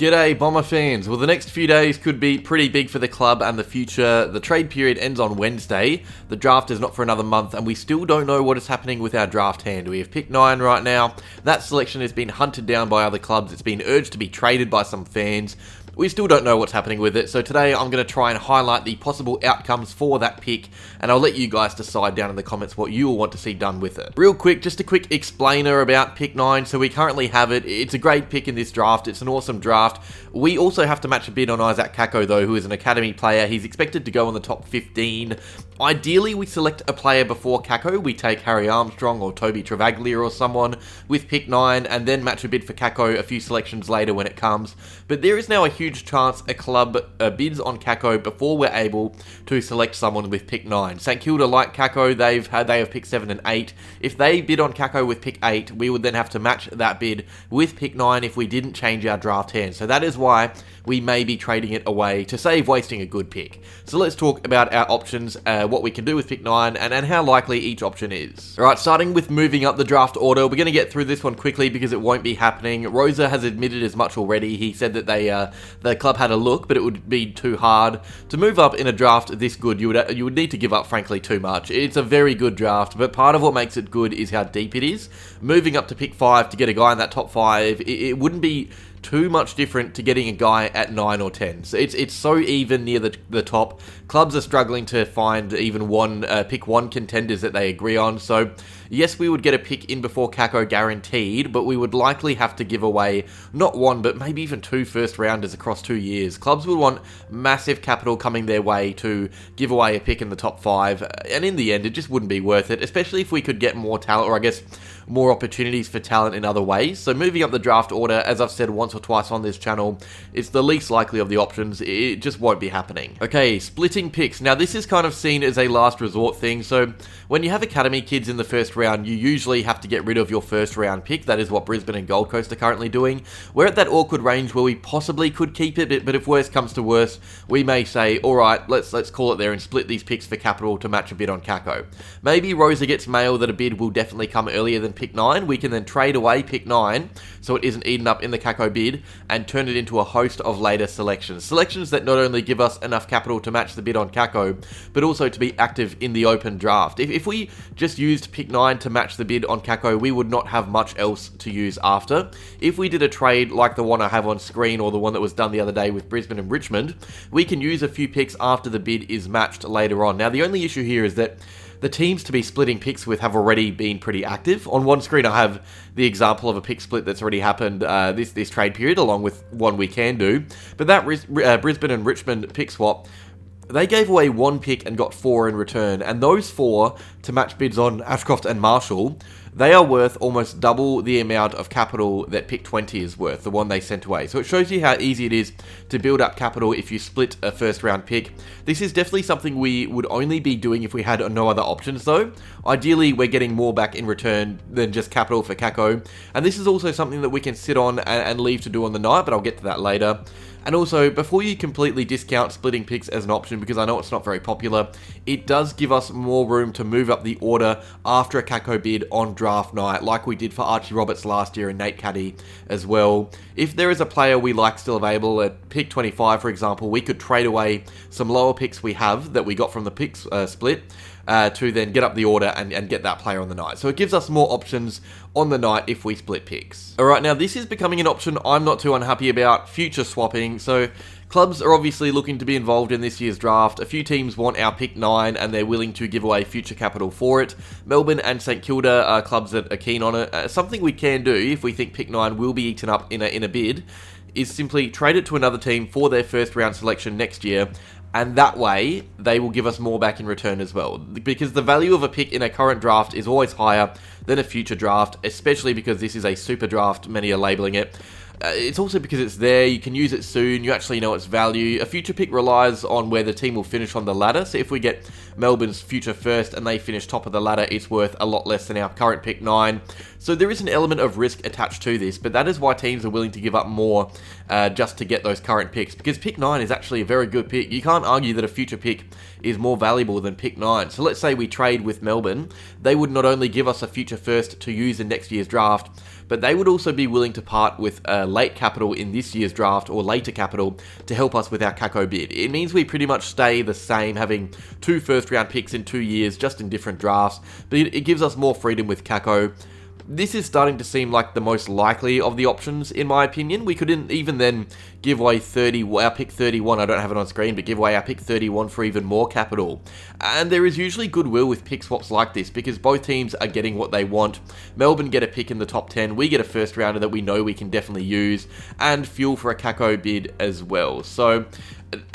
G'day Bomber fans. Well, the next few days could be pretty big for the club and the future. The trade period ends on Wednesday. The draft is not for another month and we still don't know what is happening with our draft hand. We have pick 9 right now. That selection has been hunted down by other clubs. It's been urged to be traded by some fans. We still don't know what's happening with it, so today I'm going to try and highlight the possible outcomes for that pick, and I'll let you guys decide down in the comments what you will want to see done with it. Real quick, just a quick explainer about pick 9. So we currently have it. It's a great pick in this draft. It's an awesome draft. We also have to match a bid on Isaac Kakko though, who is an academy player. He's expected to go in the top 15. Ideally, we select a player before Kakko. We take Harry Armstrong or Toby Travaglia or someone with pick 9, and then match a bid for Kakko a few selections later when it comes. But there is now a huge chance a club bids on Kakko before we're able to select someone with pick 9. St Kilda like Kakko, they have pick 7 and 8. If they bid on Kakko with pick 8, we would then have to match that bid with pick 9 if we didn't change our draft hand. So that is why we may be trading it away to save wasting a good pick. So let's talk about our options, what we can do with pick 9, and how likely each option is. Alright, starting with moving up the draft order, we're going to get through this one quickly because it won't be happening. Rosa has admitted as much already. He said that the club had a look, but it would be too hard. To move up in a draft this good, you would need to give up, frankly, too much. It's a very good draft, but part of what makes it good is how deep it is. Moving up to pick 5 to get a guy in that top 5, it wouldn't be too much different to getting a guy at 9 or 10. So it's so even near the top. Clubs are struggling to find even pick 1 contenders that they agree on. So yes, we would get a pick in before Kakko guaranteed, but we would likely have to give away not 1, but maybe even 2 first rounders across 2 years. Clubs would want massive capital coming their way to give away a pick in the top 5, and in the end, it just wouldn't be worth it, especially if we could get more talent, or I guess more opportunities for talent in other ways. So moving up the draft order, as I've said once or twice on this channel, it's the least likely of the options. It just won't be happening. Okay, splitting picks. Now this is kind of seen as a last resort thing. So when you have academy kids in the first round, you usually have to get rid of your first round pick. That is what Brisbane and Gold Coast are currently doing. We're at that awkward range where we possibly could keep it, but if worst comes to worst, we may say, alright, let's call it there and split these picks for capital to match a bid on Kakko. Maybe Rosa gets mail that a bid will definitely come earlier than pick 9. We can then trade away pick 9 so it isn't eaten up in the Kakko bid and turn it into a host of later selections. Selections that not only give us enough capital to match the bid on Kakko, but also to be active in the open draft. If we just used pick 9 to match the bid on Kakko, we would not have much else to use after. If we did a trade like the one I have on screen or the one that was done the other day with Brisbane and Richmond, we can use a few picks after the bid is matched later on. Now the only issue here is that the teams to be splitting picks with have already been pretty active. On one screen I have the example of a pick split that's already happened this trade period, along with one we can do. But that Brisbane and Richmond pick swap, they gave away 1 pick and got 4 in return, and those 4 to match bids on Ashcroft and Marshall, they are worth almost double the amount of capital that pick 20 is worth, the one they sent away. So it shows you how easy it is to build up capital if you split a first round pick. This is definitely something we would only be doing if we had no other options though. Ideally, we're getting more back in return than just capital for Kakko. And this is also something that we can sit on and leave to do on the night, but I'll get to that later. And also, before you completely discount splitting picks as an option, because I know it's not very popular, it does give us more room to move up the order after a Kakko bid on draft night, like we did for Archie Roberts last year and Nate Caddy as well. If there is a player we like still available at pick 25, for example, we could trade away some lower picks we have that we got from the picks split to then get up the order and get that player on the night. So it gives us more options on the night if we split picks. Alright, now this is becoming an option I'm not too unhappy about, future swapping. So clubs are obviously looking to be involved in this year's draft. A few teams want our pick 9 and they're willing to give away future capital for it. Melbourne and St Kilda are clubs that are keen on it. Something we can do if we think pick 9 will be eaten up in a bid is simply trade it to another team for their first round selection next year, and that way they will give us more back in return as well, because the value of a pick in a current draft is always higher than a future draft, especially because this is a super draft, many are labeling it. It's also because it's there, you can use it soon, you actually know its value. A future pick relies on where the team will finish on the ladder, so if we get Melbourne's future first and they finish top of the ladder, it's worth a lot less than our current pick 9. So there is an element of risk attached to this, but that is why teams are willing to give up more just to get those current picks, because pick 9 is actually a very good pick. You can't argue that a future pick is more valuable than pick 9. So let's say we trade with Melbourne, they would not only give us a future first to use in next year's draft, but they would also be willing to part with late capital in this year's draft or later capital to help us with our Kako bid. It means we pretty much stay the same, having 2 first round picks in 2 years, just in different drafts, but it gives us more freedom with Kako. This is starting to seem like the most likely of the options, in my opinion. We could even then give away our pick 31, I don't have it on screen, but give away our pick 31 for even more capital. And there is usually goodwill with pick swaps like this, because both teams are getting what they want. Melbourne get a pick in the top 10, we get a first rounder that we know we can definitely use, and fuel for a Kako bid as well. So,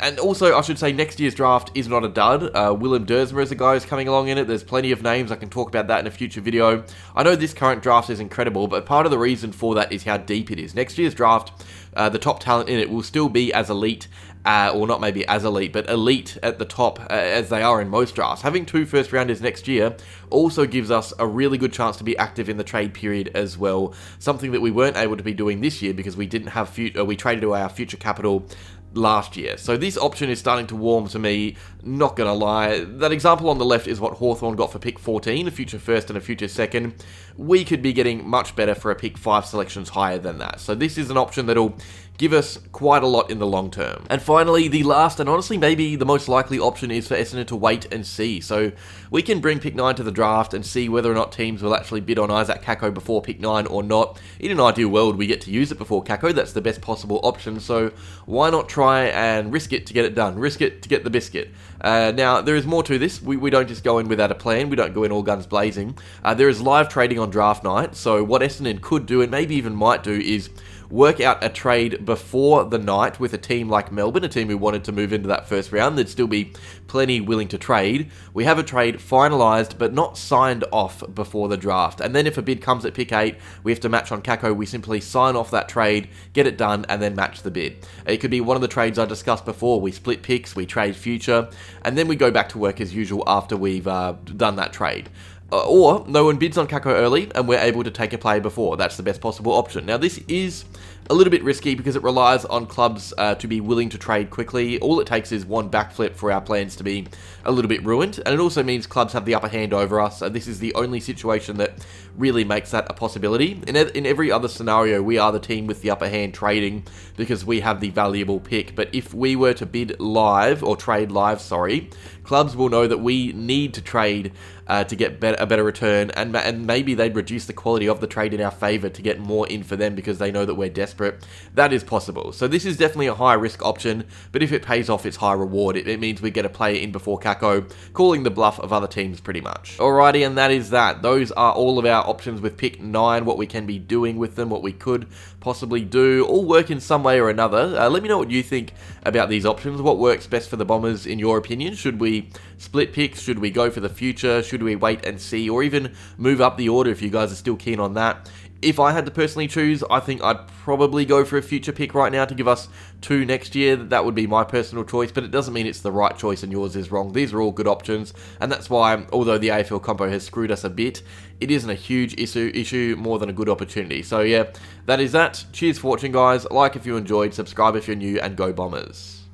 and also, I should say, next year's draft is not a dud. Willem Dersma is a guy who's coming along in it. There's plenty of names. I can talk about that in a future video. I know this current draft is incredible, but part of the reason for that is how deep it is. Next year's draft, the top talent in it will still be as elite, or not maybe as elite, but elite at the top as they are in most drafts. Having 2 first rounders next year also gives us a really good chance to be active in the trade period as well. Something that we weren't able to be doing this year because we didn't have we traded away our future capital last year. So this option is starting to warm to me, not gonna lie. That example on the left is what Hawthorn got for pick 14, a future first and a future second. We could be getting much better for a pick 5 selections higher than that. So this is an option that'll give us quite a lot in the long term. And finally, the last and honestly maybe the most likely option is for Essendon to wait and see. So we can bring pick 9 to the draft and see whether or not teams will actually bid on Isaac Kako before pick 9 or not. In an ideal world, we get to use it before Kako. That's the best possible option. So why not try and risk it to get it done? Risk it to get the biscuit. Now, there is more to this. We don't just go in without a plan. We don't go in all guns blazing. There is live trading on draft night. So what Essendon could do, and maybe even might do, is work out a trade before the night with a team like Melbourne, a team who wanted to move into that first round. There'd still be plenty willing to trade. We have a trade finalised but not signed off before the draft. And then if a bid comes at pick 8, we have to match on Kako. We simply sign off that trade, get it done, and then match the bid. It could be one of the trades I discussed before. We split picks, we trade future, and then we go back to work as usual after we've done that trade. Or no one bids on Kako early and we're able to take a player before. That's the best possible option. Now this is a little bit risky because it relies on clubs to be willing to trade quickly. All it takes is one backflip for our plans to be a little bit ruined, and it also means clubs have the upper hand over us, and this is the only situation that really makes that a possibility. In every other scenario, we are the team with the upper hand trading because we have the valuable pick, but if we were to bid live, or trade live, sorry, clubs will know that we need to trade to get a better return, and maybe they'd reduce the quality of the trade in our favour to get more in for them because they know that we're desperate. That is possible. So this is definitely a high risk option, but if it pays off, it's high reward. It means we get a player in before Kako, calling the bluff of other teams pretty much. Alrighty, and that is that. Those are all of our options with pick 9, what we can be doing with them, what we could possibly do, all work in some way or another. Let me know what you think about these options. What works best for the Bombers in your opinion? Should we split picks? Should we go for the future? Should we wait and see? Or even move up the order if you guys are still keen on that? If I had to personally choose, I think I'd probably go for a future pick right now to give us 2 next year. That would be my personal choice, but it doesn't mean it's the right choice and yours is wrong. These are all good options, and that's why, although the AFL compo has screwed us a bit, it isn't a huge issue, more than a good opportunity. So yeah, that is that. Cheers for watching, guys. Like if you enjoyed, subscribe if you're new, and go Bombers.